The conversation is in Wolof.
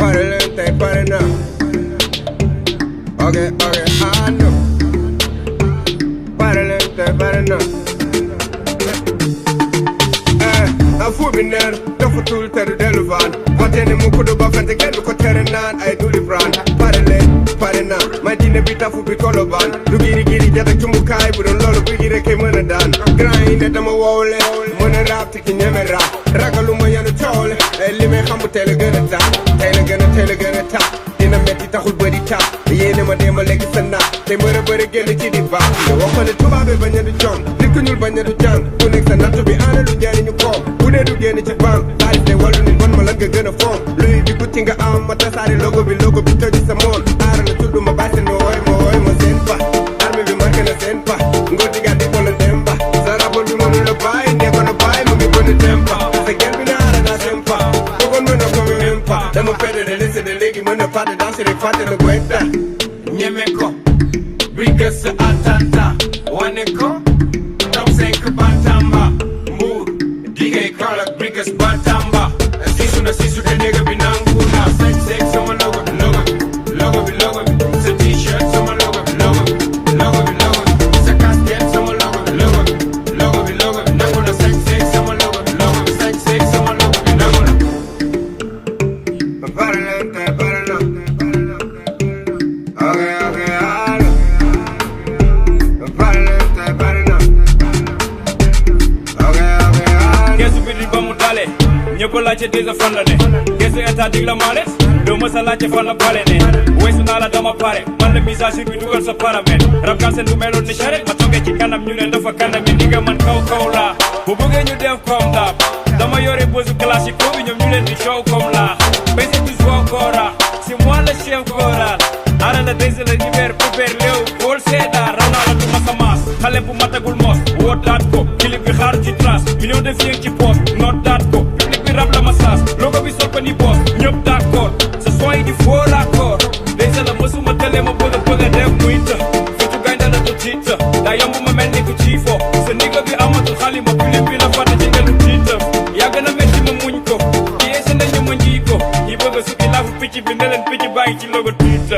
Paralente, parana. Okay, I know. Paralente, parana. A fubiner, dafa tul ter deluvan. Watene mu ko do ba fete kenn ko tere nan ay duli brand. Parana, madina bi tafu bi koloban. Du giri jata cumu kay bu don lolu bi rek mëna daan. Grind dama wowle, mëna rap ti ñeme rap. Ragaluma yanu tool, li may xam teel a gën a tax. Teel a gën a tax. Dina metti taxul bëri tax. Yéene ma dema lekk sa naat. Te mbër bëri génn ci di baax. Waxoon ne tubaabe bañ a du jom. Nit ku ñuul bañ a du jàng. Ku nekk sa nattu bi ana lu njariñu koom. Bu dee du génn ci banque. Xaalis de wàllu nit man ma la nga gën a foom. Luy di gutti nga am ma tasaare logo bi toji sa moon. Aar la tudd ma bàyyi ma wooy ma seen pa. Arme bi marqué na seen pa. Ngóor di gàddi ko la dem ba. Sa rapport bi mënu la bàyyi ne ko na bàyyi mu ngi bënn dem pa. Sa gel bi naara naa seen pa. Bëggoon mën a ko même pa. Dama perte de laisser de léegi mën a fàtte danser rek fàtte la guetta. Ñeme ko. Briques sa atanta. Wane ko. Top 5 Bantamba. Mbuur. Digay Kaolack Briques Bantamba. Sisu de nigga bi nangu na. Sex sama logo bi. Sa t-shirt sama logo bi. Sa casquette sama logo bi. Nangu na sex sama logo bi. Sex sama logo bi nangu na. Paralente, parana. Okay, allo. Paralente, parana. Okay, allo. Kesu bi di ba mu dale ñëpp laajte déjà fan la ne kesu état dig la maales doo mës a laajte fan la pare ne weesu naa la dama pare man la mise à jour bi dugal sa paramètre rab kan seen bu meloon ni charrette ma toogee ci kanam ñu leen dafa kanami ni nga man kaw laa bu bëggee ñu def comme daab dama yore bosu classique bi ñoom ñu leen di show comme laa basic du joie kora c'est moi le chef choral ara la dese la hiver prépare léew bool seeda raw naa la du ma sa maas xale bu matagul mos wootaat ko clip bi xaar ci trace million de fieg ci poos noot daat ko rab la massage logo bi sol ko ni boss ñëpp d'accord ce soir yi di faux raccord déjà la mësuma télé ma bëgg a def muy të fitu gaynde la du tiita daa yomb ma mel ni ku ci fo sa nigga bi amatul xalima pilim bi la fàtte ci ngelu tiitam yàgg na metti ma muñ ko kiyee sa nañu ma nji ko yi bëgg a suki laafu picc bi ne leen picc bàyyi ci logo tiita